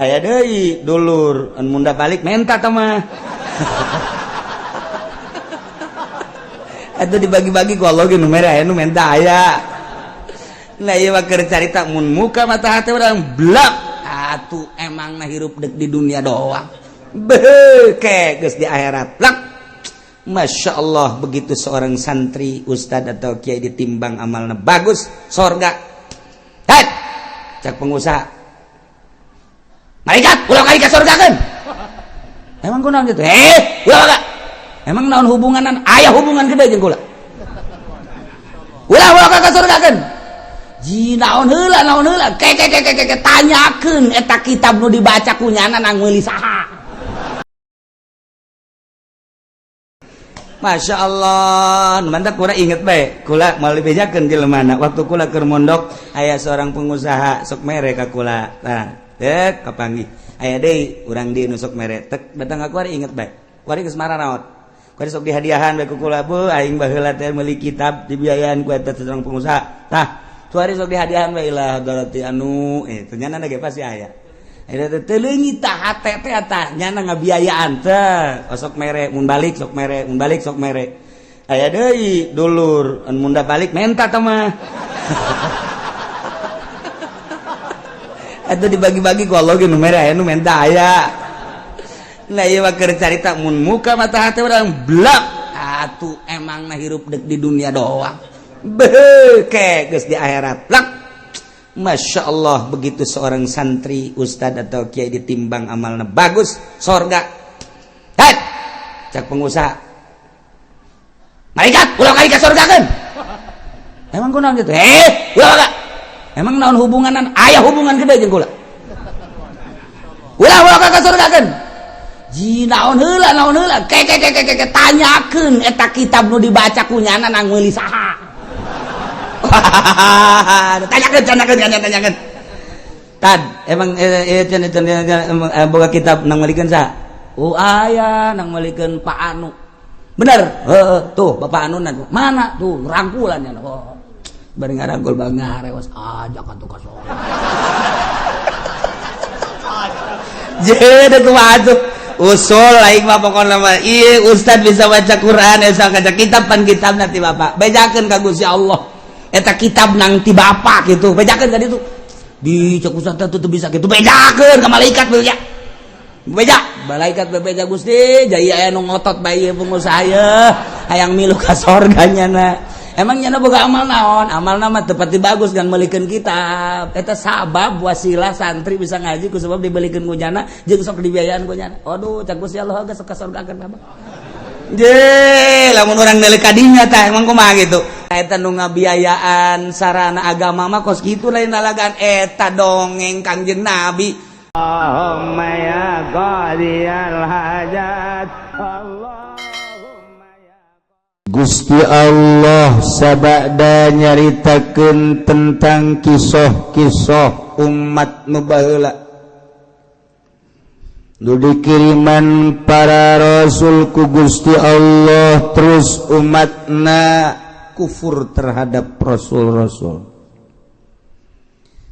aya deui dulur an munda balik menta teh mah atuh dibagi-bagi ku Allah ge nu mere aya nu menta aya. Nah ieu mah keur carita mun muka mata hati urang blak atuh emangna hirup deuk di dunia doang beuke geus di akhirat blak. Masya Allah, begitu seorang santri, ustad atau kiai ditimbang amalnya bagus, sorga. Hei, cak pengusaha. Malaikat, ulang kali ke sorga kan? Emang gue naon gitu? Ulang gak? Emang naon hubunganan? Ayah hubungan gede jeung kula. Ulang ke sorga kan? Ji naon heula, ke tanyakeun eta kitab nu dibaca kunyana nang meuli saha. Masya Allah, mantap kula inget bae, kula meuli bejakeun jelemana. Waktu kula keur mondok, aya seorang pengusaha sok mere ka kula. Nah, dek kapanggih. Aya deui urang di nu sok mere. Tek datang ka kuari inget bae. Kuari geus marah naon? Kuari sok dihadiahan bae ku kula, "Bu, aing baheula teh meuli kitab dibiayaan ku eta seorang pengusaha." Tah, kuari sok dihadiahan bae lah berarti anu ternyata ge pasti aya. Eta teh leungit tah hate teh tah nyana ngabiayaan teh sok mere mun balik sok mere aya deui dulur an munda balik menta teh mah atuh dibagi-bagi ku Allah ge nu mere aya nu menta aya. Nah ieu mah keur carita mun muka mata hati urang blak atuh emangna hirup deuk di dunia doang beuke geus di akhirat blak. Masya Allah, begitu seorang santri, ustad atau kiai ditimbang amalnya bagus, sorga. Hei, cak pengusaha. Malaikat, ulang kali ke sorga kan? Emang gue naon gitu? Ulang gak? Emang naon hubunganan? Ayah hubungan gede jeung kula. Ulang ke sorga kan? Ji naon heula, ke tanyakeun eta kitab nu dibaca kunyana nang meuli saha. Tanyakan. Tad, emang boga kitab nang malikeun saha? Oh aya nang malikeun Pak Anu. Bener? Tuh Bapak Anu na. Mana tuh rangkulannya? Oh. Bari ngarangkul bangar awas ajak atuh ka sono. Jadi kumaha tuh? Usul lain mah pokona mah ieu ustad bisa baca Quran, bisa baca kitab pan kitab nanti Bapak. Bejakeun ka Gusti Allah. Eta kitab nang ti bapa gitu bejakeun ka ditu di cek ustad teh bisa gitu bejakeun ka malaikat malaikat bebeja Gusti jai aya nu ngotot bae ieu pengusaha ieu hayang milu ka sorganya na. Emang nyana boga amal naon? Amalna mah teu pati bagus ngan meulikeun kitab. Eta sabab wasilah santri bisa ngaji ku sebab dibelikeun ku nyana jeung sok dibiayaan ku nyana. Aduh cek Gusti Allah geus sok ka sorgakeun Bapak. Lamun orang neuleuh ka dinya tah emang kumaha gitu. Eta nu ngabiayaan sarana agama mah kos kitu lain nalagaan eta dongeng Kangjeng Nabi. Allahumma ya qadiyal hajat Allahumma ya Gusti Allah sabada nyaritakeun tentang kisah-kisah umat nu baheula nu dikiriman para rasul ku Gusti Allah terus umatna kufur terhadap rasul-rasul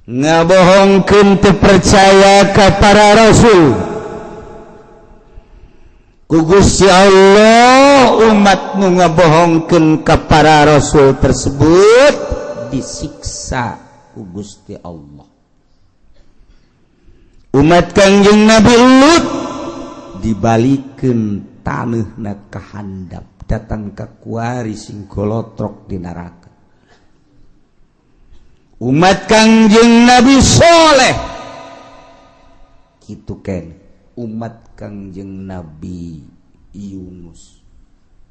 ngabohongkeun teu percaya ka para rasul ku Gusti Allah umat nu ngabohongkeun ka para rasul tersebut disiksa ku Gusti Allah. Umat Kangjeng Nabi Lut dibalikeun taneuhna ka handap datang ka kuari sing golotrok di neraka. Umat Kangjeng Nabi Soleh kitu ken umat Kangjeng Nabi Yunus,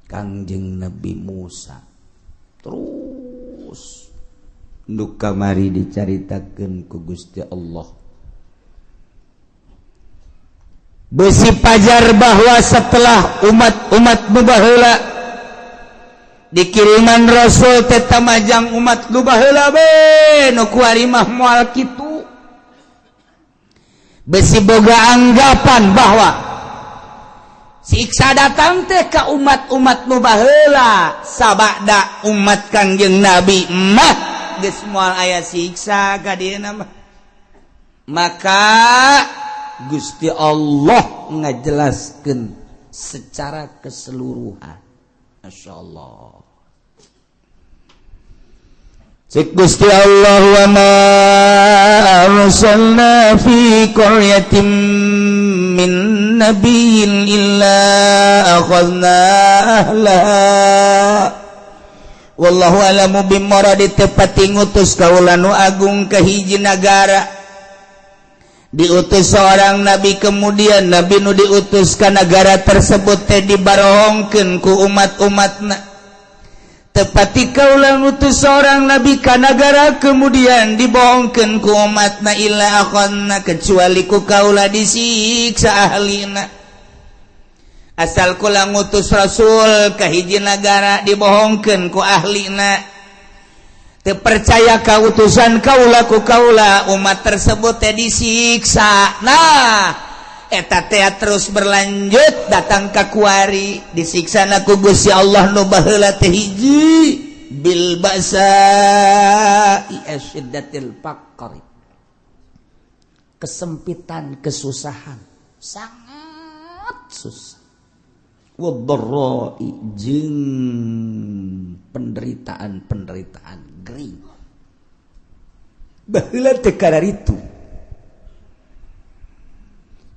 Kangjeng Nabi Musa terus nu kamari dicaritakeun ku Gusti Allah. Besi pajar bahwa setelah umat baheula dikiriman rasul teh tamajang umat nu baheula be nu kuari mah moal kitu besi boga anggapan bahwa siksa datang teh ka umat-umat nu baheula sabada umat Kangjeng Nabi mah geus moal aya siksa ka dieuna mah. Maka Gusti Allah ngajelaskeun secara keseluruhan. Masyaallah. Cik Gusti Allah wa ma arsalna fi qaryatin min nabiyyin illa akhadna ahlaha wallahu alamu bimuradi tepati ngutus kaula nu agung ka hiji nagara. Diutus seorang nabi, kemudian nabi nu diutus ka negara tersebut teh dibarohongkeun ku umat-umatna. Tepati kaulah ngutus seorang nabi ka negara, kemudian dibohongkeun ku umatna illa akhadna kecuali ku kaulah disiksa ahlina. Asal kula ngutus rasul ka hiji negara dibohongkeun ku ahlina, teu percaya ka utusan kaula ku kaula, umat tersebut teh disiksa. Nah eta teh terus berlanjut datang ka kuari disiksana ku Gusti Allah nu baheula teh hiji bil ba'sa'i asyiddatil faqri, kesempitan, kesusahan, sangat susah, wadharra'i jeung penderitaan gering. Baheula teh kararitu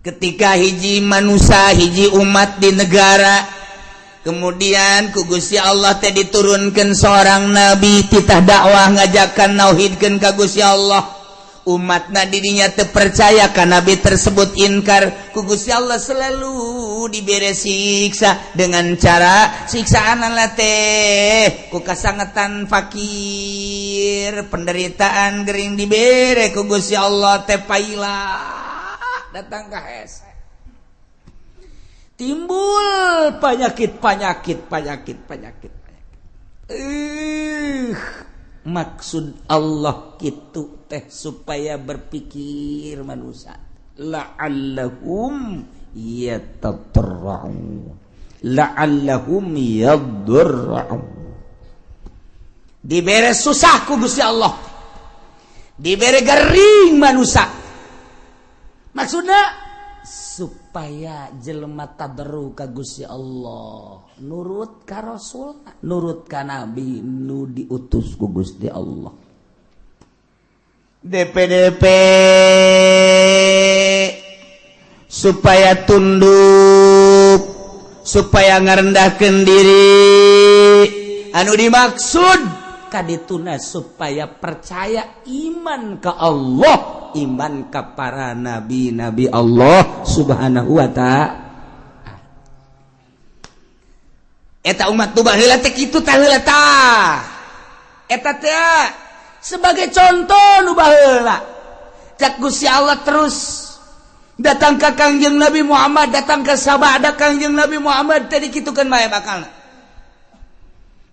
ketika hiji manusia, hiji umat di negara, kemudian ku Gusti Allah teh diturunkeun seorang nabi titah dakwah ngajakan nauhidkeun ka Gusti Allah. Umatna dirinya teu percaya ka nabi tersebut, inkar, ku Gusti Allah selalu diberi siksa dengan cara siksaan teh ku kasangetan fakir, penderitaan gering dibere ku Gusti Allah teh paila datang ke hese, timbul penyakit. Maksud Allah kitu teh supaya berpikir manusia, la'allahum yatadarra'un, la'allahum yadarra'un. Dibere susah ku Gusti Allah, dibere garing manusia. Maksudnya supaya jelema tadarru ka Gusti Allah, nurut ka Rasul, nurut ka Nabi nu diutus ku Gusti Allah. DPDP supaya tunduk, supaya ngarendahkeun diri, anu dimaksud kadituna supaya percaya iman ka Allah, iman ka para nabi-nabi Allah subhanahu wa ta'ala. Eta umat nu baheula teh kitu tah heula tah. Eta teh sebagai contoh nu baheula. Cak Gusti Allah terus datang ka Kangjeng Nabi Muhammad, datang ka sabada Kangjeng Nabi Muhammad teh dikitukeun bae bakalna.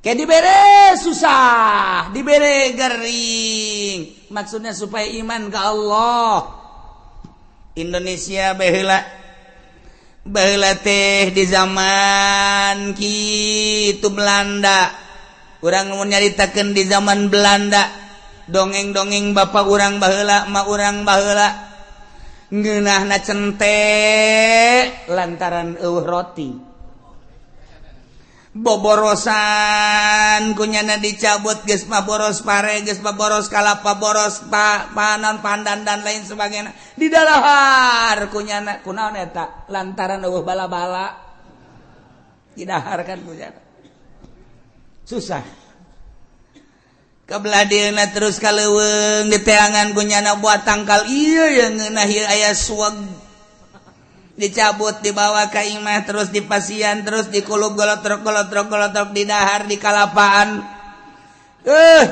Kayak dibere susah, dibere garing, maksudnya supaya iman ke Allah. Indonesia baheula teh di zaman kitu Belanda, urang mun nyaritakeun di zaman Belanda, dongeng-dongeng bapak urang baheula, emak urang baheula, ngeunahna cente lantaran eueuh roti. Boborosan kunyana dicabut, geus mah boros pare, geus mah boros kalapa, boros panan pandan dan lain sebagainya didahar kunyana. Kunaon eta? Lantaran eueuh bala-bala didaharkan kunyana. Susah. Kabladieuna terus kaleuweung diteangan kunyana buat tangkal ieu yang ngeunah ieu aya suag, dicabut dibawa ke imah, terus dipasian, terus dikulub golotrok didahar di kalapaan.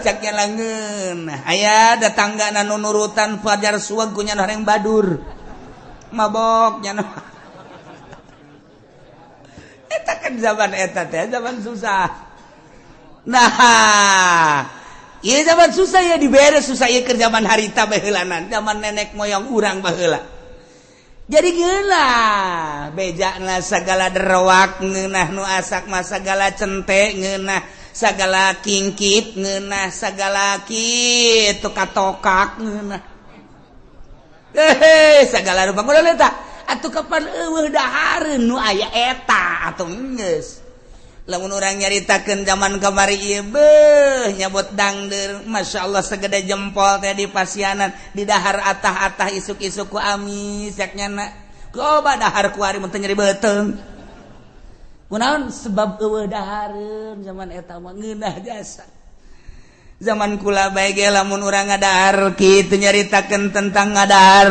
Caknya langeun aya datangga nu nurutan fajar suag ku nya horeng badur mabok nya. Eta kan zaman eta teh zaman susah. Nah ieu zaman susah ya dibere susah ieu keur zaman harita baheulanan, zaman nenek moyang urang baheula. Jadi ngeunah bejana sagala derwak, ngeunah nu asak mah sagala cente, ngeunah sagala kingkit, ngeunah sagala kitu katokak, ngeunah. segala rupa kudu eta atuh kapan eueuh dahareun nu aya eta atuh geus lamun urang nyaritakeun zaman kamari ieu beuh nyabot dangdeur masyaallah segede jempol teh di pasianan di dahar atah-atah isuk-isuk ku amis yak nyana loba dahar ku ari mun teu nyeri beuteung kunaon sebab eueuh dahareun zaman eta mah ngeunah jasa zaman kula bae ge lamun urang ngadahar kitu nyaritakeun tentang ngadahar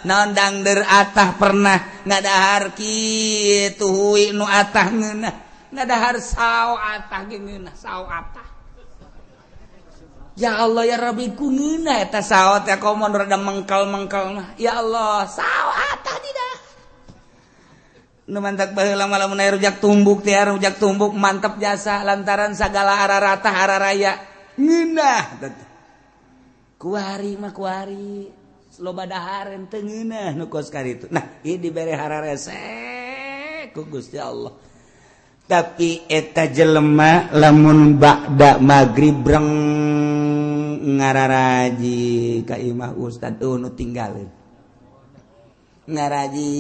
naon dangdeur atah pernah ngadahar kitu huwi nu atah ngeunah ngadahar sao atah ge ngeunah sao atah ya Allah ya Rabbi ku ngeunah eta sao teh komo rada mengkel-mengkel mah ya Allah sao atah tidak nu mantak baheula lamun aya rujak tumbuk teh rujak tumbuk mantap jasa lantaran sagala araratah araraya ngeunah kuari mah kuari loba dahar teu ngeunah nu kos karitu nah ieu dibere hararese ku Gusti Allah tapi eta jelema lamun ba'da magrib breng ngararaji ka imah ustad nu tinggalin ngaraji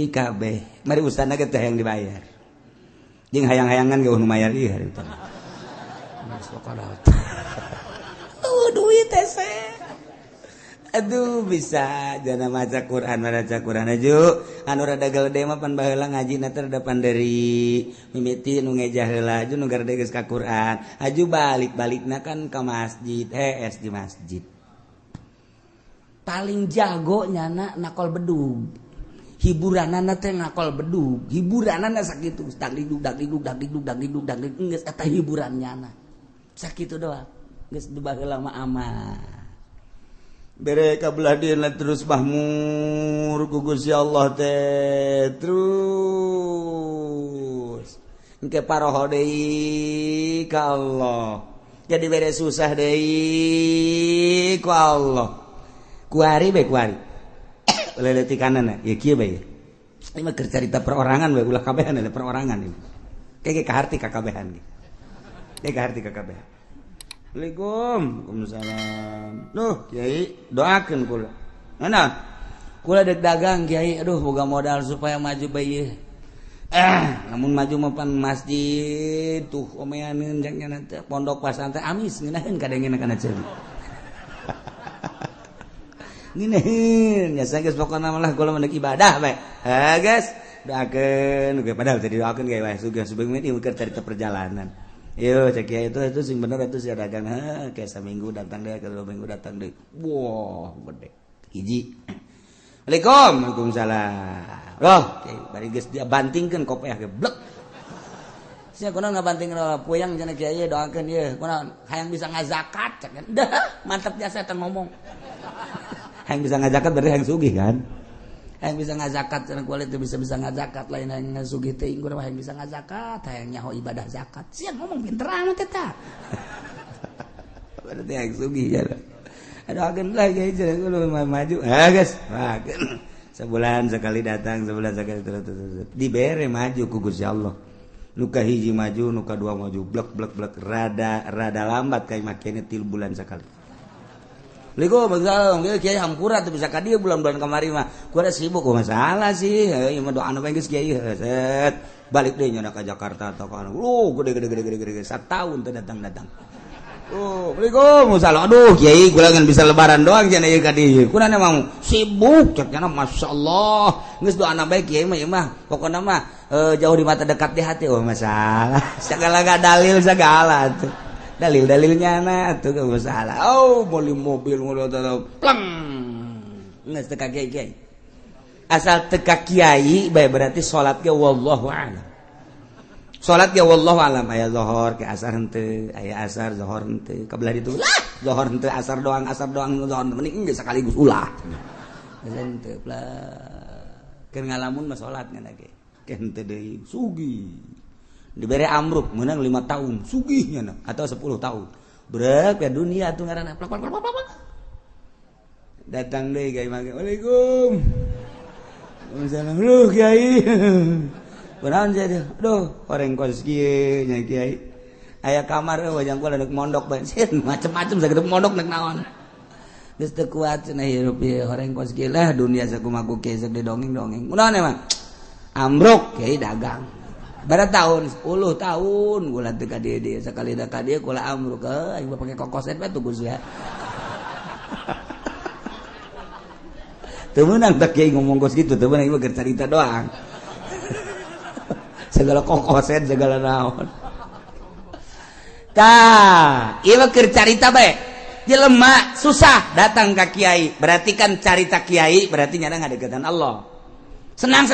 kabeh mari ustadna ge teh yang dibayar jeung hayang-hayangan ge nu mayar ieu hari teh duit teh aduh bisa jana maca Quran aju anu rada gede mah pan baheula ngajina teh rada panderi mimiti nu ngejah heula aju nu gede geus ka Quran aju balik-balikna kan ka masjid es di masjid paling jago nyana nakol bedug hiburanana teh nakol bedug hiburanana sakitu dangdidug geus eta hiburan nyana sakitu doang geus dibaheula mah aman bere ka belah dieuna terus mahmur ku Gusti Allah teh terus engke paroho deui ka Allah jadi bere susah deui ku Allah kuari bae kuari leleti kanan ya kieu bae ieu mah keur carita perorangan bae ulah kabehan ada perorangan ieu keke kaharti ka kabehan ge keke kaharti ka kabehan Assalamualaikum Waalaikumsalam duh Kiai doakeun kula naon kula dek dagang Kiai aduh boga modal supaya maju bae namun maju mah pan masjid tuh omeaneun jangnya teh pondok pesantren amis ngeunaheun kadengena kana ceuli ngeunaheun nya geus pokona mah kula mah ibadah bae guys doakeun ge padahal teh doakeun ge wae sugih subeng mah keur carita perjalanan yo cek ya itu sing bener itu si dagang kayak seminggu datang deh kalau minggu datang deh wah gede hiji Waalaikumsalam loh bari geus dia bantingkeun kopiah ge blek sia kunaon ngabanting puyang cenah kieu doakeun ieu kunaon hayang bisa ngazakat cek dah mantap jasa eta ngomong hayang bisa ngazakat berarti hayang sugih kan hayang bisa ngazakat cenah kuali teh bisa ngazakat lain hayang sugih teh ingkur hayang bisa ngazakat hayang nyaho ibadah zakat sia ngomong pinter amat eta berarti hayang sugih ya doakeun lah kieu cenah kudu maju guys sebulan sekali datang sebulan sekali terus dibere maju ku Gusti Allah nu kahiji maju nu kadua maju blek rada lambat kayak makanya 3 bulan sekali Waalaikumsalam kiai hampura tuh bisa ka dieu bulan-bulan kamari mah ku ada sibuk ku masalah sih ieu mah doana bae geus kiai set balik deui nya ka Jakarta atau ka gede sataun teh datang Waalaikumsalam aduh kiai kula kan bisa lebaran doang cenah ieu ka dieu kunaon emang sibuk cenah masyaallah geus doana bae kiai mah ieu mah pokona mah jauh di mata dekat di hati masalah segala dalil segala tuh dalil-dalilnya na tuh gak masalah beli mobil plang geus teu ka kiai asal teu ka kiai bae berarti salat ge wallahu a'lam salat ge wallahu a'lam aya zuhur ke asar henteu aya asar zuhur henteu kabelah ditu lah zuhur henteu asar doang zuhur mending geus sekaligus ulah henteu keur ngalamun mah salat ngana ge henteu deui sugih diberi amruk menang 5 tahun sugihnya na atau 10 tahun berapa ya dunia tuh ngaranna plak datang deui kiai mage Waalaikum Waalaikumsalam lu kiai kunaon jadi aduh oreng kos kieu nya kiai aya kamar wajang kula neuk mondok bae macem-macem sagede mondok neuk naon geus teu kuat cenah hirup ieu horeng kos gila dunia sakumaha kieu sok didongeng-dongeng. Kunaon emang? Ambruk kiai dagang. Bara tahun 10 tahun gula teu ka dieu sakali da ka dieu kula ambruk aing pake kokoset we tugus ya. Teu meunang tak kiai ngomong kos kitu teu meunang ieu keur carita doang. Segala kokoset segala naon. Tah, ieu keur carita bae. Jelema susah datang ke kiai, berarti kan carita kiai berarti nyana ngadeukeutan Allah. Senang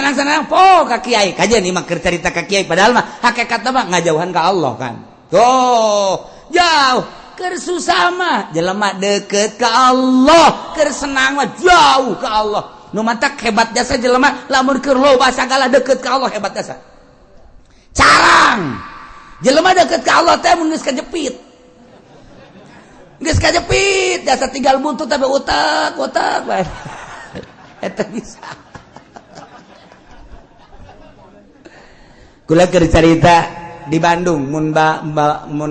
po ka kiai, kajian ieu mah keur carita ka kiai padahal mah hakikatna mah ngajauhan ka Allah kan. Tuh, jauh keur susah mah jelema deukeut ka Allah, keur senang mah jauh ka Allah. Nu matak hebat jasa jelema lamun keur loba sagala deukeut ka Allah hebat jasa. Carang. Jelema deukeut ka Allah teh mun geus kajepit. Geus kajepit, jasa tinggal buntut tapi utak bae. Eta bisa. Kula keur carita di Bandung, mun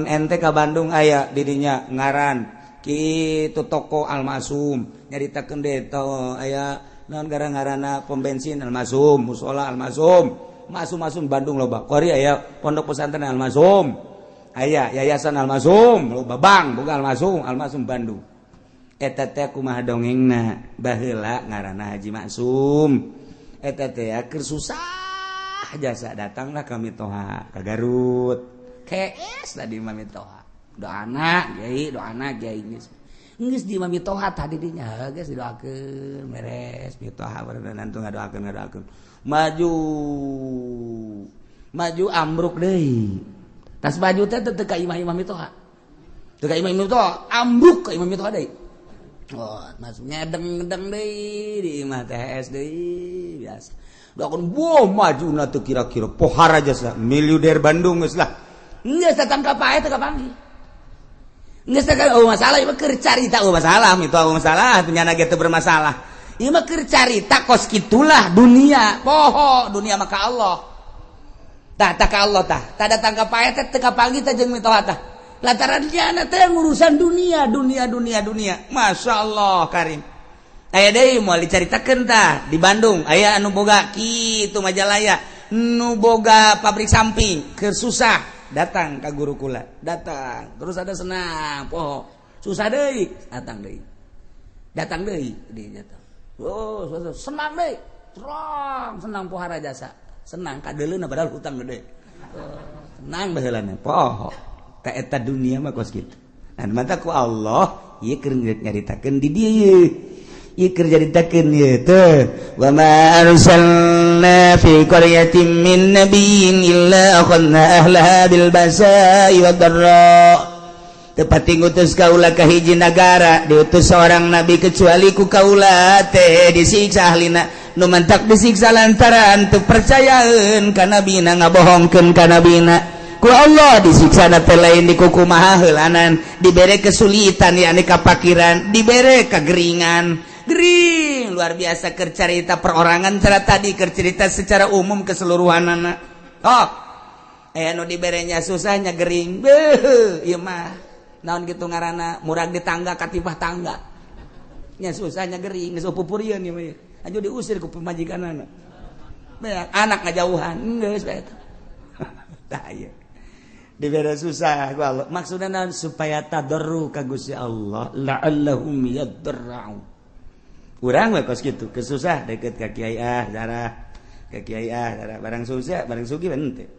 ente ka Bandung aya di dinya ngaran kitu toko Almasum, nyaritakeun deui aya naon ngaranna pom bensin Almasum, musola Almasum, masum Bandung loba. Kori aya pondok pesantren Almasum. Aya yayasan Almasum, loba bang boga Almasum Bandung. Eta teh kumaha dongengna baheula ngaranna Haji Maksum. Eta teh keur susah jasa datanglah ka Mitoha ka Garut. Kees tadi mah Mitoha. Doana kiai geus di Mitoha tadi dinya geus didoakeun beres Mitoha barengan tuh ngadoakeun. Maju ambruk deui. Tas baju teh teu ka imam Mitoha. Teu ka imam Mitoha, ambruk ka imam Mitoha deui. Oh, maksudnya ngedeng deui di imah THS deui biasa. Doakeun boh majuna teu kira-kira pohar aja sa miliuder Bandung geus lah. Geus datang ka pae teu kapanggih. Geus teh oh masalah ieu mah keur carita masalah Mitoha masalah teu nyana ge teu bermasalah. Ieu mah keur carita kos kitulah dunia, poho dunia mah ka Allah. Tah ka Allah tah datang ka pae teh teu kapanggih teh jeung Mitoha tah lantaran nya teh urusan dunia. Masyaallah Karim aya deui moal dicaritakeun tah di Bandung aya anu boga kitu Majalaya nu boga pabrik samping keur susah datang ka guru kula datang terus ada senang poho susah deui datang deui oh senang deui terang senang pohara jasa senang kadeleuna padahal hutang gede. Senang baheulana. Poho. Ta eta dunia mah kos kitu. Nah, mata ku Allah ieu keur nyaritakeun di dieu. Ieu keur nyaritakeun ieu teh. Wa ma arsalna fi qaryatin min nabiyyin illa akhadna ahlaha bil basa'i wad dharra. Tepati ngutus kaula ka hiji nagara, diutus seorang nabi kecuali ku kaula teh disiksa ahlina. Nu mantak disiksa lantaran teu percayaeun ka nabina ngabohongkeun ka nabina ku Allah disiksa na teh lain di kumaha heulanan dibere kesulitan yakni kapakiran dibere kageringan gering luar biasa keur carita perorangan cara tadi keur cerita secara umum keseluruhanana oh aya nu diberenya susahnya gering beuh ieu mah naon kitu ngaranna murag di tangga katibah tangga nya susahnya gering geus pupurieun ieu mah aja diusir ku pemajikanana. Anak ngajauhan, geus bae eta. Tah ieu. Dibere susah ku Allah. Maksudna naon supaya tadarru ka Gusti Allah, la'allahum yadarra'u. Urang we kos kitu, kesusah deket ka kiai darah. Ka kiai darah barang susah, barang sugih henteu.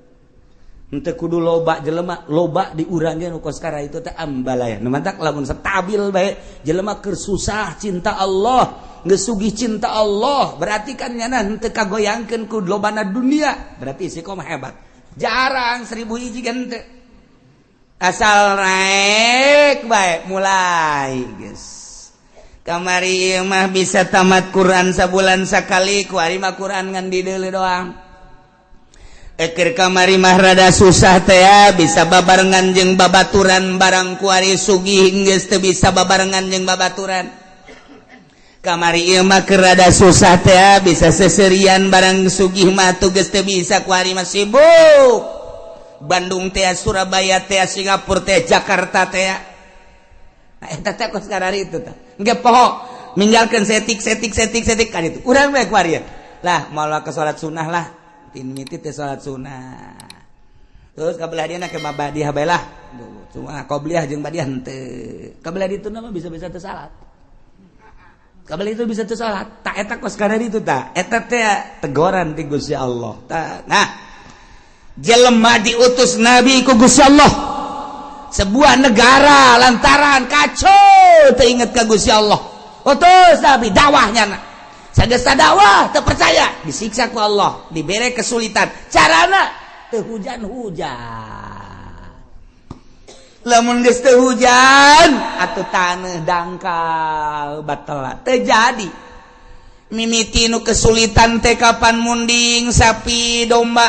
Henteu kudu loba jelema, loba di urang ge nu kos kara itu teh ambalaya. Nu mantak lamun stabil bae, jelema keur susah cinta Allah. Ngesugih cinta Allah berarti kan nyana henteu kagoyangkeun ku lobana dunia berarti si koma hebat jarang 1000 hiji kan henteu asal naik bae mulai geus kamari mah bisa tamat Quran sabulan sakali ku ari mah Quran ngan di deuleu doang keur kamari mah rada susah teh ya bisa babarengan jeung babaturan barang ku ari sugih geus teu bisa babarengan jeung babaturan kamari ieu mah keur rada susah teh bisa seserian barang sugih mah tugas teh bisa ku ari mah sibuk Bandung teh Surabaya teh Singapura teh Jakarta teh eta teh kos karari itu tah nggak pohok meninggalkan setik kan itu urang baik waria lah malah ke sholat sunnah lah mimiti teh sholat sunnah terus kabelah dia nak ke mabadiah bae lah cuma qobliyah jeung badiah henteu kabelah itu nama bisa-bisa teu salat kabelah itu bisa teu salat tak eta kos kana ditu tak eta teh teguran ti Gusti Allah nah jelema diutus nabi ku Gusti Allah sebuah negara lantaran kacau teu inget ka Gusti Allah utus nabi dakwahnya sagesta dakwah teu percaya disiksa ku Allah dibere kesulitan carana teu hujan-hujan lamun geus teu hujan atuh taneuh dangkal batal teu jadi mimiti nu kesulitan teh kapan munding sapi domba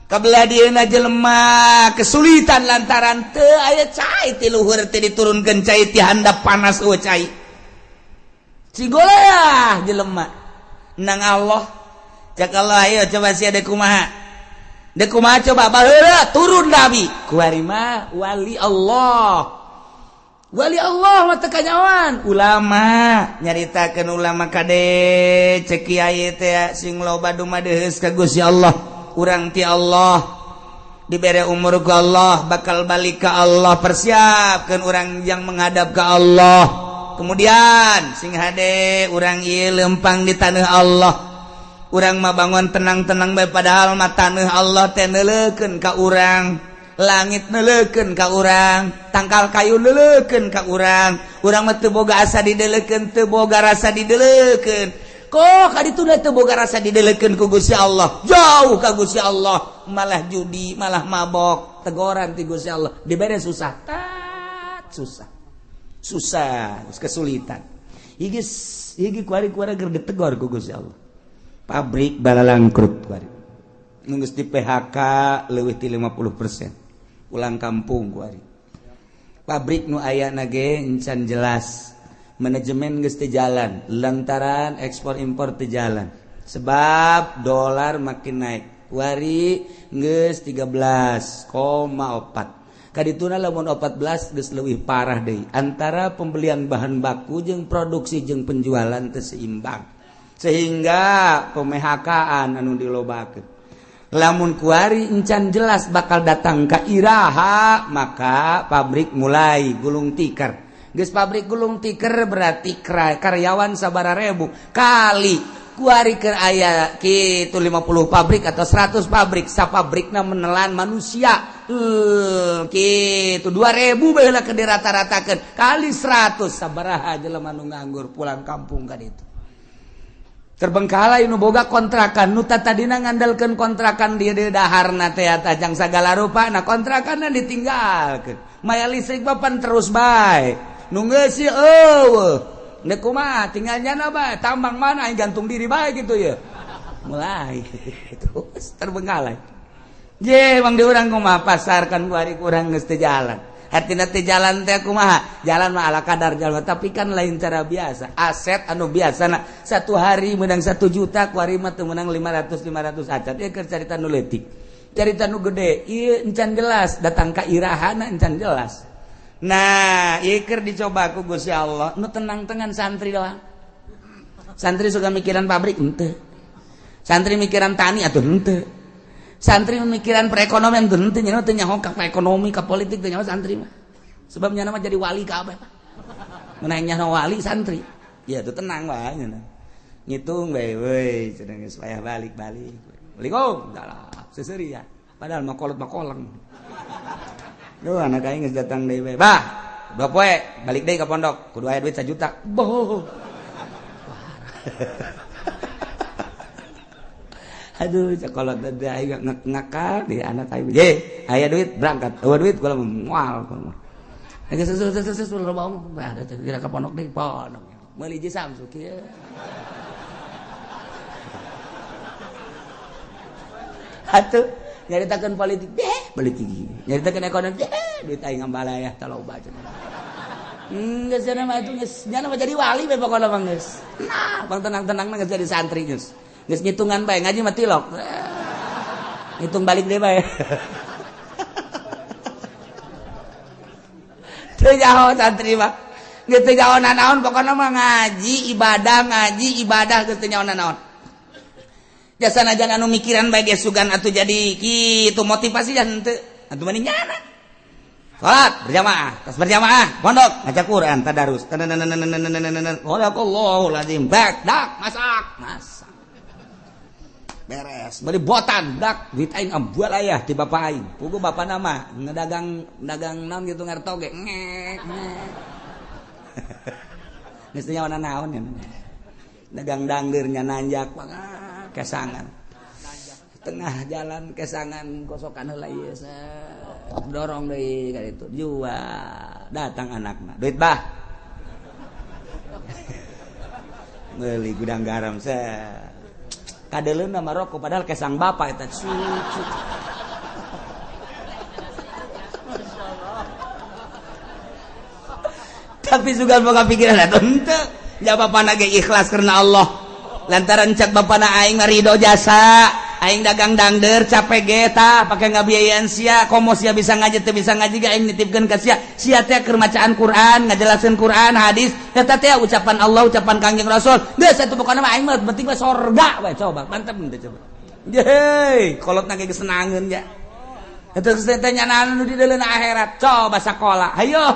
kabelah dieuna jelema kesulitan lantaran teu aya cai ti luhur teh diturunkeun cai ti handap panas eueuh cai cigolea jelema nang Allah cak Allah ayo coba sia deuk kumaha coba baheula turun nabi kuari mah wali Allah mah teu kanyawan ulama nyaritakeun ulama kade cek kiai teh sing loba dumadeheus ka Gusti Allah urang ti Allah dibere umur ke Allah bakal balik ke Allah persiapkan orang yang menghadap ke Allah kemudian sing hade urang ieu lempang di tanah Allah urang mah bangun tenang-tenang bae padahal mah tanah Allah teh neuleukeun ka urang langit neuleukeun ka urang tangkal kayu neuleukeun ka urang mah teu boga asa dideuleukeun teu boga rasa dideuleukeun kok kaditu teh boga rasa dideleukeun ku Gusti Allah jauh ka Gusti Allah malah judi malah mabok teguran ti Gusti Allah dibere susah kesulitan higi kuari-kuari keur ditegor ku Gusti Allah pabrik balalangkrut kuari nu geus di PHK leuwih ti 50% ulang kampung kuari pabrik nu ayana ge encan jelas manajemen geus teu jalan lantaran ekspor impor teu jalan sebab dolar makin naik kuari geus 13,4 kadituna lamun 14 geus leuwih parah deui antara pembelian bahan baku jeung produksi jeung penjualan teu seimbang sehingga PMHK-an anu dilobakeun lamun kuari encan jelas bakal datang ka iraha maka pabrik mulai gulung tikar geus pabrik gulung tikar berarti karyawan sabaraha ribu kali kuari keur aya kitu 50 pabrik atau 100 pabrik sapabrikna menelan manusia kitu 2000 baheula keur dirata-ratakeun kali 100 sabaraha jelema nu nganggur pulang kampung ka ditu terbengkalai nu boga kontrakan nu tadina ngandalkeun kontrakan di daharna teh tajang sagala rupa nah kontrakanna ditinggalkeun maya listrik papan terus bae nu geus eueuh nek kumaha tinggal nyana bae tambang mana aing gantung diri bae gitu ya mulai terus terbengkalai ye mang di urang kumaha pasarkan kuari kurang geus teu jalan artina teh jalan teh kumaha jalan mah ala kadar jalan tapi kan lain cara biasa aset anu biasana satu hari menang 1 juta kuari mah teu menang 500 acat ieu keur carita nu leutik carita nu gede ieu encan jelas datang ka irahana encan jelas nah ieu keur dicoba ku Gusti Allah nu tenang-tenang santri doang santri suka mikiran pabrik henteu santri mikiran tani atuh henteu santri memikiran perekonomian teu henteu nya teu nyaho ka ekonomi ka politik teu nyaho santri mah sebab nya mah jadi wali ka abah mun hayang nyaho wali santri ya teu tenang wae nya ngitung bae we cenah geus payah balik-balik Assalamualaikum dalah seuseuri ya padahal mah kolot-koleng duh anak aing geus datang deui bae bah 2 poe balik deui ka pondok kudu aya duit 1 juta boh aduh cakolot teh aing ngakak di anak aing ye aya duit berangkat eueuh duit kula moal geus susul loba omong bah kira ka pondok deui pondok meuli ji Samsu kieu atuh nyaritakeun politik balik gigi nyaritakeun ekonomi duit aing ngambala ya taloba cenah geus cenah mah atuh geus nya mah jadi wali bae pokona mah geus nah bang tenang-tenang geus jadi santri geus ngitungan bae ngaji mah tilok ngitung balik deui bae teu nyaho santri mah gitu jauh naon pokoknya mah ngaji ibadah gitu jauh naon jasa aja anu mikiran baik sugan atau jadi gitu motivasi dan atau mending nyana salat berjamaah pondok ngaca Quran tadarus Allahu lazim dak masak beres beli botan dak duit aing ambual aya ti bapak aing pugu bapak nama ngedagang naon gitu ngertoge ngek geus teu nyawana naon ya dagang dangdeurnya nanjak kesangan tengah jalan kesangan kosokan heula ieu dorong deui ka ditu jual datang anakna duit bah meuli gudang garam kadeleun nama rokok padahal kesang bapak eta suci tapi juga boga pikiran atuh henteu ja bapana ge ikhlas karena Allah lantaran cek bapana aing ridho jasa aing dagang dangdeur capek ge tah pake ngabiayaan sia komo sia bisa ngaji teu bisa ngaji ge aing nitipkeun ka sia teh keur macaan Quran ngajelaskeun Quran hadis eta teh ucapan Allah ucapan Kangjeng Rasul geus atuh pokona mah aing mah penting mah sorga we coba mantep teh coba yeay kolotna ge senangeun ya eta teh nyanaan nu di dalam akhirat coba sakola hayo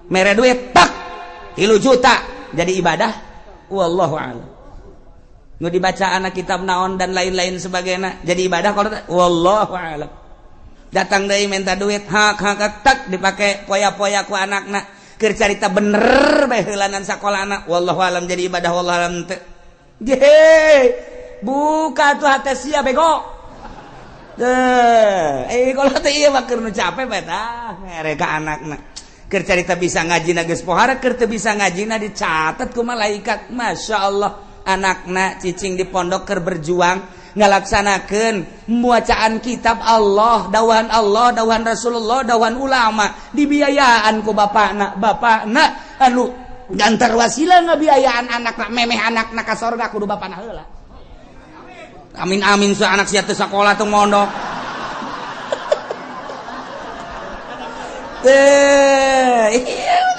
mere duit tak 3 juta jadi ibadah wallahu a'lam nu dibaca anak kitab naon dan lain-lain sebagainya jadi ibadah kalau wallahu a'lam datang deui minta duit hak tak dipake poya-poya ku anakna keur carita bener bae heulanan sakolana wallahu a'lam jadi ibadah wallahu a'lam teu buka tuh hate sia bego kalau teh ieu mah keur nu capek bae tah mereka anakna keur carita bisa ngajina geus pohara keur teu bisa ngajina dicatet ku malaikat masyaallah anakna cicing di pondok keur berjuang ngalaksanakeun muacaan kitab Allah dawahan Rasulullah dawahan ulama dibiayaan ku bapakna anu gantar wasilah ngabiayaan anakna memeh anakna ka sorga kudu bapana heula amin su anak sia teu sakola teu mondok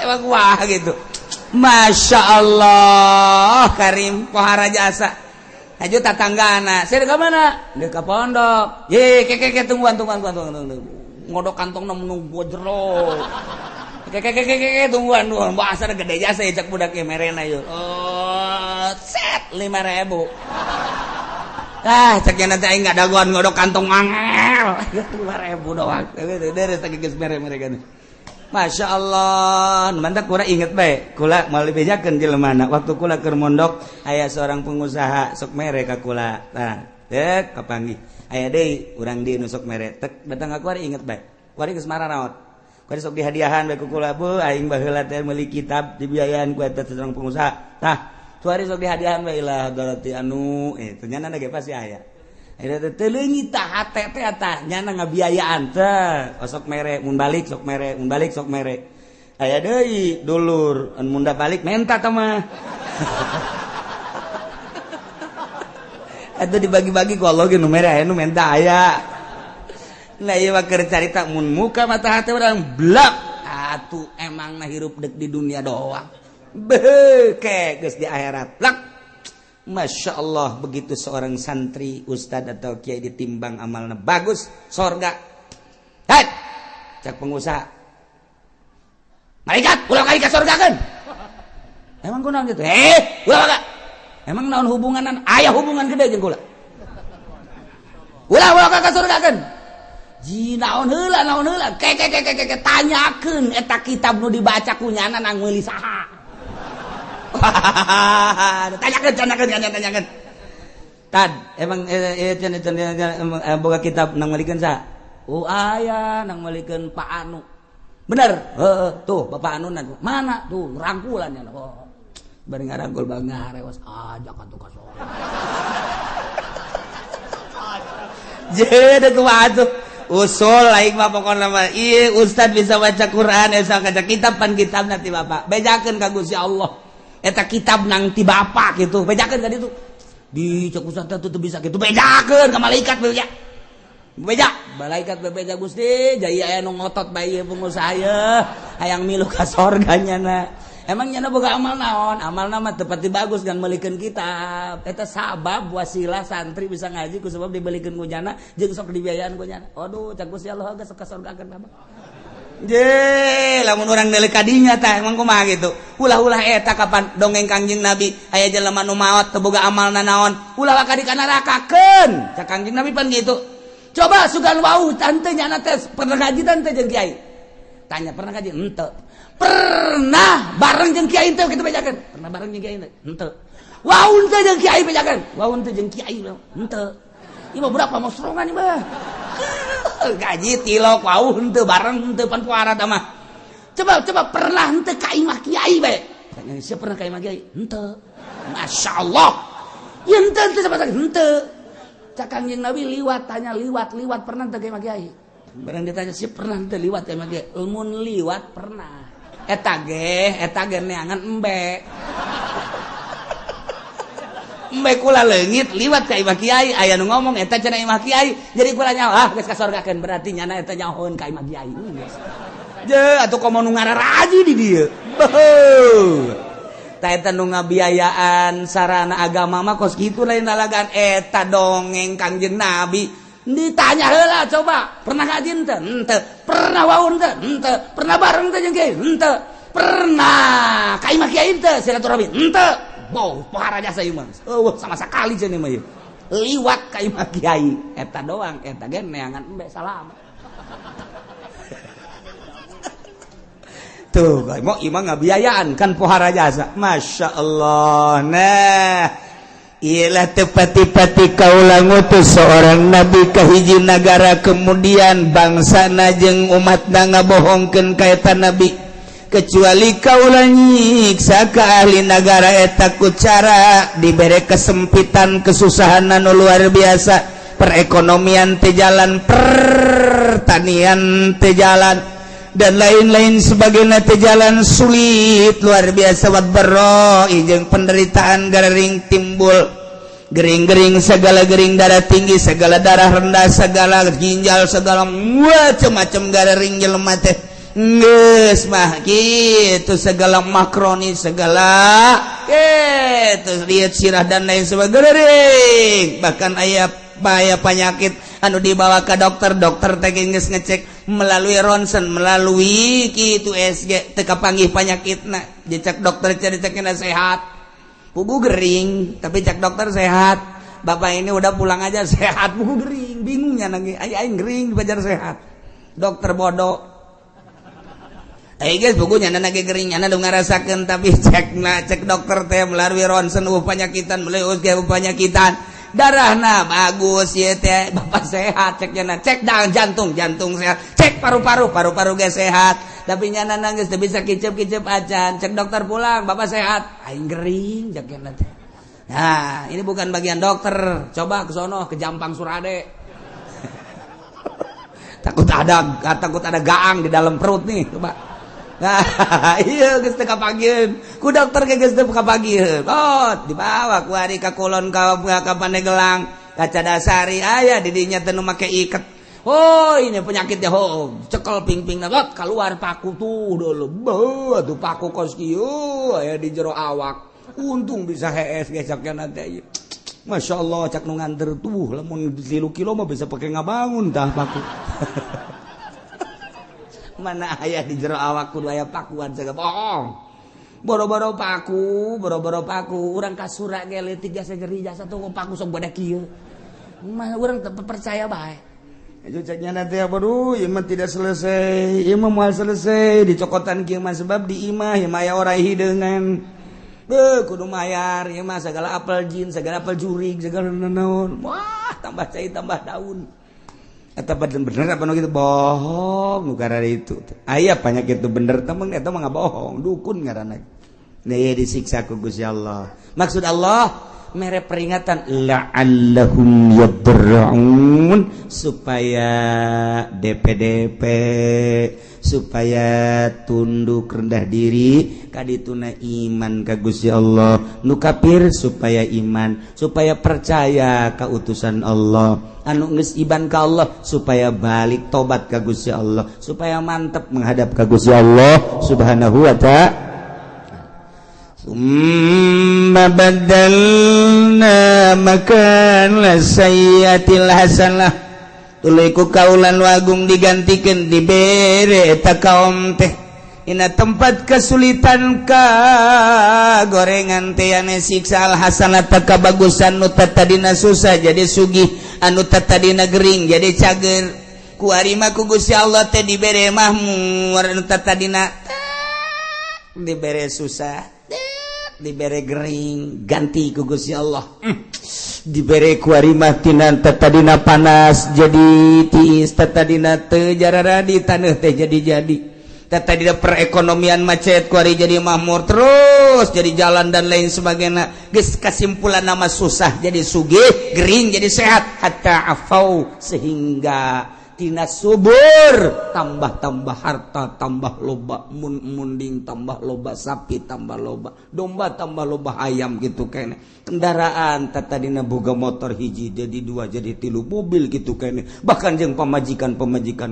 emang wah gitu Masya Allah Karim pohara jasa aju tatanggana saya ke mana dia ke pondok ye tungguan ngodok kantong nunggu jero tungguan bahasa gede jasa ya cak budak merena yuk set 5.000 cak yang nanti nggak daguan ngodok kantong angel 5.000 doang dari tadi geus mere-mere kan Masya Allah mantap kula inget bae kula mau bejakeun jelemana waktu kula keur mondok aya seorang pengusaha sok mere ka kula tah dek kapanggih aya deui urang dieu nu sok mere tek datang ka kuari inget bae kuari geus mararaot kuari sok dihadiahan bae ku kula bu aing baheula teh meuli kitab dibiayaan ku eta seorang pengusaha tah kuari sok dihadiahan bae lah galati anu ternyata ge pasti aya akhirnya teleungi tah hate teh tah nyana ngabiayaan teh sok mere mun balik sok mere aya deui dulur mun munda balik menta teh mah atuh dibagi-bagi ku Allah ge nu mere aya nu menta aya nah ieu mah keur carita mun muka mata hate urang blak atuh emang na hirup deuk di dunia doang beuke geus di akhirat blak Masya Allah begitu seorang santri ustad atau kiai ditimbang amalnya bagus sorga cak pengusaha malaikat ulah kali ka sorga kan emang kunaon gitu ulah emang naon hubunganan aya hubungan gede jeung kula ulah ka sorga kan ji naon heula ke tanyakeun eta kitab nu dibaca ku nyana nang meuli saha tanyakan tad emang boga kitab nang malikeun saha aya nang malikeun Pak Anu bener tuh Bapak Anu mana tuh rangkulannya bari ngarangkul bang ngarewas ajak atuh ka soal jadi kumaha tuh usul lain mah pokona mah ieu ustad bisa baca Quran bisa baca kitab pan kitab nanti Bapak bejakeun ka Gusti Allah eta kitab nang ti bapak gitu bejakeun ka ditu di cek ustad teh teu bisa kitu bejakeun ka malaikat beja malaikat Gusti jadi aya nu ngotot bae ieu pengusaha hayang milu ka sorga nya na emangnya boga amal naon amal nama tepati bagus dan melikeun kitab eta sabab wasilah santri bisa ngaji ku sebab dibelikeun ku jana jeung sok dibiayaan ku jana aduh cak Gusti Allah geus sok kasorgakeun mah je lamun urang deuleu kadinya tah emang kumaha gitu ulah-ulah eta kapan dongeng Kangjeng Nabi aya jelema nu maot teu boga amalna naon ulah ka di nerakakeun cak Kangjeng Nabi pan gitu coba sugan wau tante nyana teh pernah ngaji tante jeung kiai tanya pernah ngaji henteu pernah bareng jeung kiai teh kitu bejakeun pernah bareng jeung kiai teh henteu waun teh jeung kiai bejakeun waun teh jeung kiai henteu ieu mah berapa mosrongan ieu mah gaji tilok waun teh bareng henteu pan puara tah mah coba pernah henteu ka imah kiai bae tanya siapa pernah ka imah kiai henteu masyaallah ieu henteu sabaraha henteu cak Kangjeng Nabi liwat tanya liwat pernah teh ka imah kiai barang ditanya siapa pernah teh liwat ka imah kiai mun liwat pernah eta ge neangan embe kula leungit liwat ka imah kiai aya nu ngomong eta cenah imah kiai jadi kula nyawa geus kasorgakeun berarti nyana eta nyahoeun ka imah kiai je atuh komo nu ngararaji di dieu tah eta nu ngabiayaan sarana agama mah kos kitu lain nalagan eta dongeng Kangjeng Nabi ditanya heula coba pernah ngaji henteu henteu pernah waun henteu henteu pernah bareng teh jeung kiai henteu pernah ka imah kiai henteu silaturahmi henteu boh pohara jasa ieu mah sama sakali cenah mah ieu liwat ka imah kiai eta doang eta ge neangan embe salam tuh mau imah ngabiayaan kan pohara jasa masyaallah nah ialah tepati-pati kaula ngutus seorang nabi ka hiji nagara kemudian bangsana jeung umatna ngabohongkeun ka eta nabi kecuali kaula nyiksa ka ahli nagara eta ku cara dibere kesempitan kesusahan anu luar biasa perekonomian teu jalan pertanian teu jalan dan lain-lain sebagainya teh jalan sulit luar biasa wat baro jeung penderitaan garing timbul gering-gering segala gering darah tinggi segala darah rendah segala ginjal segala macam-macam garing jelema teh geus mah kitu segala makroni segala kitu lihat sirah dan lain sebagainya bahkan aya penyakit anu dibawa ke dokter teh geus ngecek melalui ronsen melalui kitu SG teu kapanggih penyakitna dicek dokter cek-cekna sehat pugu gering tapi cek dokter sehat bapak ini udah pulang aja sehat pugu gering bingungnya lagi aing gering dibajar sehat dokter bodoh guys pugunya nana gering nya nu ngarasakeun tapi cek dokter teh melalui ronsen penyakitan melalui SG penyakitan darahna bagus ya teh bapak sehat ceknya cek jantung sehat cek paru-paru ge sehat tapi nyana nangis teu bisa kicep-kicep acan cek dokter pulang bapak sehat aing gering ceknya teh nah ini bukan bagian dokter coba ke sono ke Jampang Surade takut ada gaang di dalam perut nih coba nah iya geus teu kapagieun ku dokter ge geus teu kapagieun dibawa ku ari ka kulon ka Paneglang kaca dasari aya di dinya teh nu make iket ini penyakitnya cekel ping-pingna keluar paku tuh dulu tuh paku kos kieu aya di jero awak untung bisa hees ge sakna teh Masya Allah cak nu nganter tuh lamun 3 kilo mah bisa pakai ngabangun tah paku mana ayah di jero awak kudu aya pakuan segala bohong boro-boro paku urang kasura ge leutik jasa nyeri jasa tuh paku sok badak kieu mah urang teu percaya bae itu caknya nanti apa ieu mah tidak selesai ieu mah moal selesai dicokotan kieu mah sebab di imah ieu mah aya orang hideungan kudu mayar ieu mah segala apel jin segala apel jurig segala naon wah tambah cai tambah daun eta bener apa nu kitu bohong nu karana itu aya penyakit itu bener temen eta mah ngabohong dukun ngaranna nah disiksa ku Gusti Allah maksud Allah mere peringatan la'allahum yadra'un supaya DP supaya tunduk rendah diri kadituna iman ka Gusti Allah nu kafir supaya iman supaya percaya ka utusan Allah anu geus iman ka Allah supaya balik tobat ka Gusti Allah supaya mantep menghadap ka Gusti Allah subhanahu wa ta'ala summa badalna makanna sayyiatil hasanah tuluy ku kaulan wagung digantikeun dibere eta kaum teh ina tempat kesulitan ka gorengan teh ane siksa al hasanah ta kabagusan nu tadina susah jadi sugih anu tadina gering jadi cager ku ari mah ku Gusti Allah teh dibere mahmur anu tadina dibere susah dibere gering ganti ku Gusti Allah dibere ku ari mah tina tadina panas jadi tiis tadina teu jarara di taneuh teh jadi tadina perekonomian macet ku ari jadi makmur terus jadi jalan dan lain sebagainya geus kasimpulan nama susah jadi sugih gering jadi sehat hatta afau sehingga tina subur tambah harta tambah loba munding tambah loba sapi tambah loba domba tambah loba ayam gitu kene kendaraan tadina boga motor hiji jadi dua jadi tilu mobil gitu kene bahkan jeung pamajikan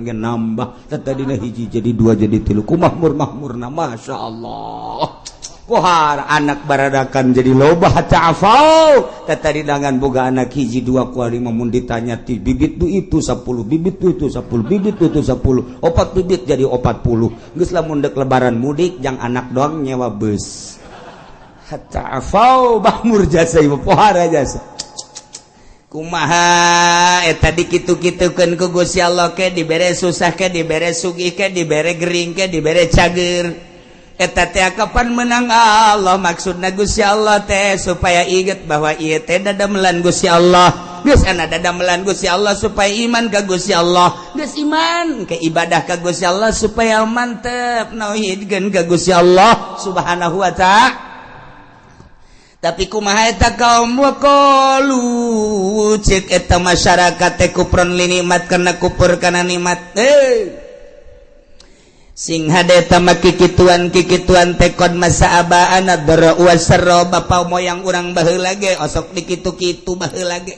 ge nambah tadina hiji jadi dua jadi tilu ku makmurna masyaallah kohar anak baradakan jadi loba hatta afau tadi dangan boga anak hiji dua ku ari mun ditanya ti bibit tu itu 10 bibit tu itu 10 bibit tu itu 10 opat bibit jadi 40 geus lamun dek lebaran mudik jang anak doang nyewa bus hatta afau bahmur jasa ieu pohara jasa kumaha eta dikitu-kitukeun ku Gusti Allah ke dibere susah ke dibere sugih ke dibere gering ke dibere cager eta teh kapan menang Allah maksudna Gusti Allah teh supaya inget bahwa ieu teh dadamelan Gusti Allah geus ana dadamelan Gusti Allah supaya iman ka Gusti Allah geus iman ke ibadah ka Gusti Allah supaya mantep nauhidkeun ka Gusti Allah subhanahu wa ta'ala tapi kumaha eta kaum waqalu cek eta masyarakat teh kupron linikmat kana kupur kana nikmat sing hadeta maki kituan tekod masa abaana dara wasara bapa moyang urang baheula ge osok dikitu-kitu baheula ge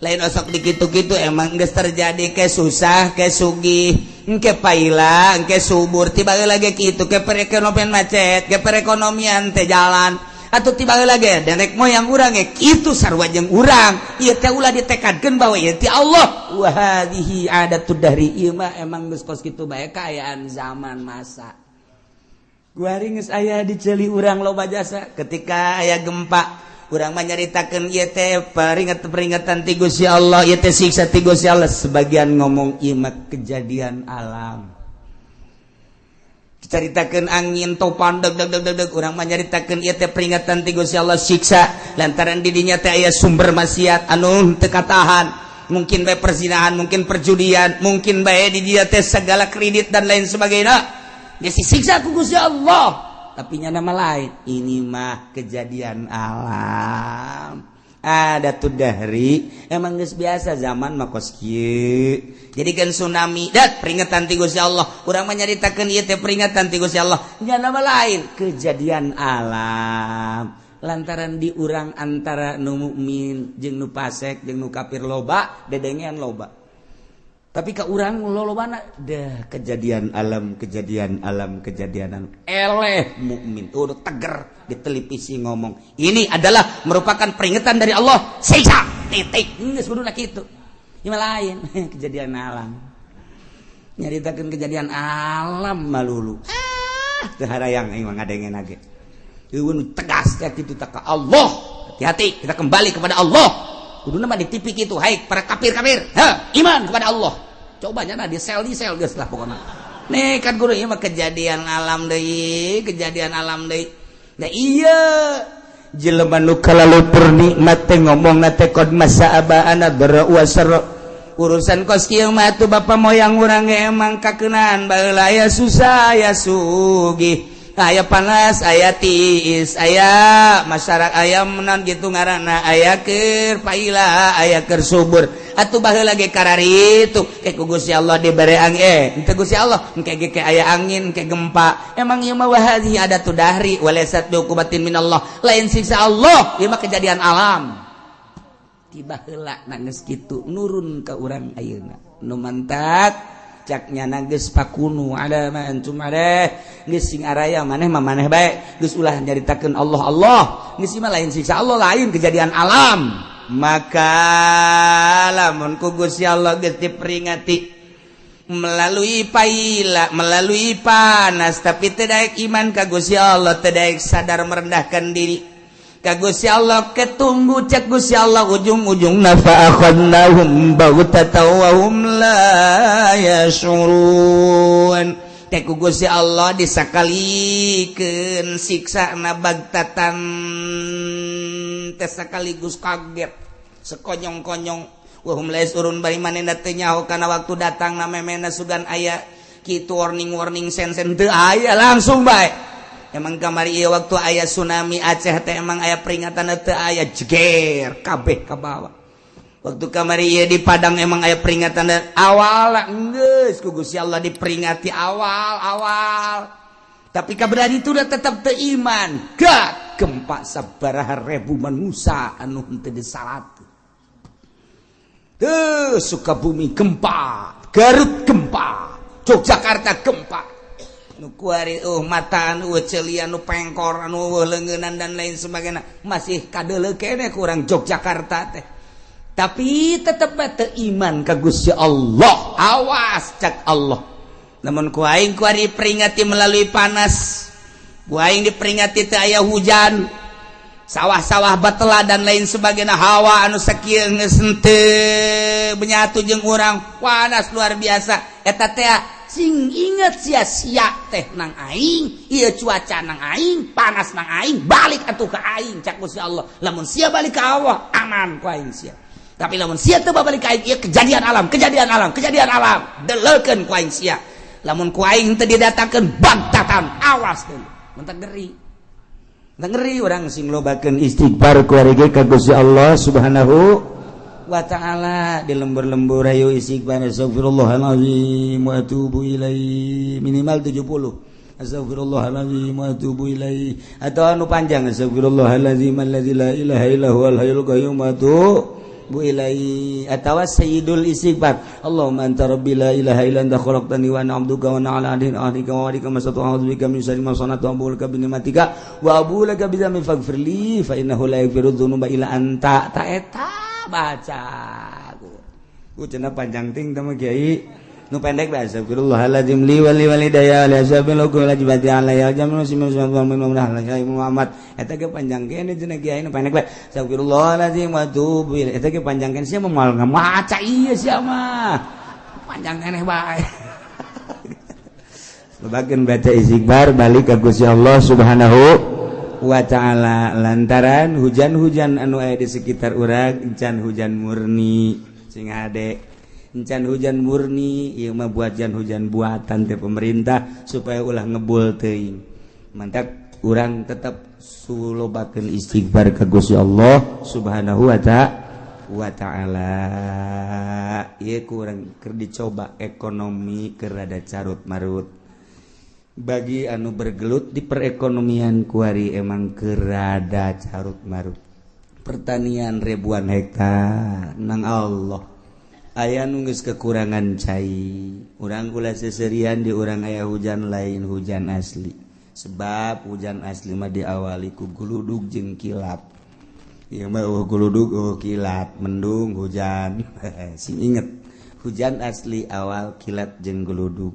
lain osok dikitu-kitu emang geus terjadi ke susah ke sugih engke paila engke subur tiba heula ge kitu ke perekonomian macet ke perekonomian teh jalan atuh tiba heula ge derek moyang urang ge kitu sarua jeung urang ieu teh ulah ditekadkeun bahwa ieu ti Allah wa hadhihi adatud dahri ieu mah emang geus kos kitu bae kaayaan zaman masa guari geus aya di ceuli urang loba jasa ketika aya gempa urang mah nyaritakeun ieu teh peringatan ti Gusti Allah ieu teh siksa ti Gusti Allah sebagian ngomong ieu mah kejadian alam caritakeun angin topan deg urang mah nyaritakeun ieu teh peringatan ti Gusti Allah siksa lantaran di dinya teh aya sumber maksiat anu teu katahan mungkin bae perzinahan mungkin perjudian mungkin bae di dinya teh segala kredit dan lain sebagainya geus disiksa ku Gusti Allah tapi nya nama lain ini mah kejadian alam ada tuh dahri emang geus biasa zaman mah kos kieu jadikeun tsunami dat peringatan ti Gusti Allah urang mah nyaritakeun ieu teh peringatan ti Gusti Allah nya nama lain kejadian alam lantaran di urang antara nu mukmin jeung nu fasik jeung nu kafir loba dedengean loba tapi ka urang lolobana dah kejadian alam eleh mukmin udah teger di televisi ngomong ini adalah merupakan peringatan dari Allah siksa titik geus kuduna kitu ieu lain kejadian alam nyaritakeun kejadian alam malulu teu harayang ieu ngadengen age eueun tegas ka kitu ka Allah hati-hati kita kembali kepada Allah kuduna mah di TV kitu hai para kafir iman kepada Allah coba nya di sel geus lah pokona nih kan guru ieu mah kejadian alam deui da iya jelema nu kalalupur nikmat teh ngomongna teh qad masa'abana dara wasara urusan kos kieu mah tuh bapa moyang urang ge emang kakeunaan baheula aya susah aya sugih aya panas aya tiis aya masyarakat aya menan gitu ngaranna aya keur paila aya keur subur atuh baheula ge karari itu ke Gusti Allah dibere angin teu Gusti Allah engke ge aya angin ke gempa emang ieu mah wahadhi ada tu dahri walasat bi uqubatin minallah lain siksa Allah ieu mah kejadian alam tiba heula na geus kitu nurun ka urang ayeuna nu mantak caknya nangis pakunu ada ma antum ada geus sing araya maneh mah maneh bae geus ulah nyaritakeun Allah geus mah lain siksa Allah lain kejadian alam maka lamun ku Gusti Allah geus diperingati melalui paila melalui panas tapi teu daek iman ka Gusti Allah teu daek sadar merendahkan diri ka Gusti Allah ketunggu cek Gusti Allah ujung-ujungna fa akhadnahum baghtatan wa hum la yashurun teh ku Gusti Allah disakalikeun siksana baghtatan teh sakaligus kaget sekonyong-konyong wa hum la yashurun bari manehna teu nyaho kana waktu datang na memena sugan aya kitu warning sen-sen teu aya langsung bae. Emang kamari ieu waktu aya tsunami Aceh teh emang aya peringatan teu aya jeger kabeh ka bawah. Waktu kamari ieu di Padang emang aya peringatan awal geus ku Gusti Allah diperingati awal. Tapi kaberani itu udah tetap teu iman. Gak gempa sabaraha ribu manusia anu henteu disalat. Teu Sukabumi gempa, Garut gempa, Yogyakarta gempa. Nu kuari mata anu ceulian nu pengkor anu leungeunnan dan lain sebagainya masih kadeuleu keneh kurang Yogyakarta teh tapi tetep teu iman ka Gusti Allah awas cak Allah namun ku aing kuari peringati melalui panas ku aing diperingati teu aya hujan sawah-sawah batela dan lain sebagainya hawa anu sakieu geus henteu benyatu jeung urang panas luar biasa eta teh sing inget sia-sia teh nang aing ieu cuaca nang aing panas nang aing balik atuh ka aing cak Gusti Allah lamun sia balik ka Allah aman ku aing sia tapi lamun sia teu balik ka aing ieu kejadian alam deleukeun ku aing sia lamun ku aing teu didatangkeun baghtatan awas teh mentak ngeri urang sing lobakeun istighfar ku ari ge ka Gusti Allah Subhanahu wa ta'ala di lembur-lembur ayo istighfar astagfirullahalazim wa atubu ilaihi minimal 70 astagfirullahalazim wa atubu ilaihi atau anu panjang astagfirullahalazim allazi la ilaha illa huwal hayyul qayyum wa atubu ilaihi atau sayyidul istighfar Allahumma anta rabbi la ilaha illa anta khalaqtani wa ana 'abduka wa ana 'ala ahdika wa wa'dika masatu a'udzu bika min syarri ma sana'tu wa a'udzu bika bi ni'matika wa a'udzu bika bi dzambi faghfirli fa innahu la yaghfiru dzunuba illa anta ta eta baca ku cenah panjang ting teh Kiai nu pendek bae astagfirullahalazim li wali walidayya la sabilukum la jibati alayya jamu Muhammad eta ge panjang kene cenah Kiai nu pendek bae astagfirullahalazim wa tubu ilaih eta ge panjang kene sia moal ngamaca ieu sia mah panjang kene bae lebakeun baca istighfar balik ka Gusti Allah Subhanahu wa ta'ala lantaran hujan-hujan anu aya di sekitar urang encan hujan murni sing hade encan hujan murni ieu mah hujan buatan teh pemerintah supaya ulah ngebul teuing mantak urang tetep sulobakeun istighfar ka Gusti Allah Subhanahu wa ta'ala ieu kurang keur dicoba ekonomi keur rada carut marut bagi anu bergelut di perekonomian kuari emang kerada carut marut pertanian ribuan hektar nang Allah aya nu geus kekurangan cai urang kula seserian di urang aya hujan lain hujan asli sebab hujan asli mah diawali ku guludug jeung kilat ieu mah guludug kilat mendung hujan sing inget hujan asli awal kilat jeung guludug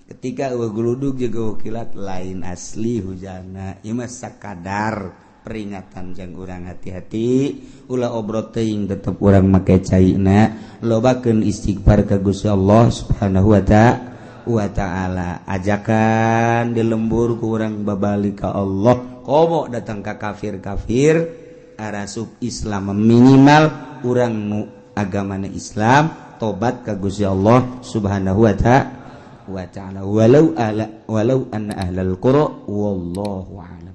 ketika geludug juga kilat lain asli hujana ieu mah sakadar peringatan jeung urang hati-hati ulah obrot teuing tetep urang make caina lobakeun istighfar ka Gusti Allah Subhanahu wa ta'ala ajakan di lembur ku urang babalik ka Allah komo datang ka kafir-kafir arasuk Islam minimal urang nu agamana Islam tobat ka Gusti Allah Subhanahu wa ta'ala walau anna ahlal qura wallahu a'lam.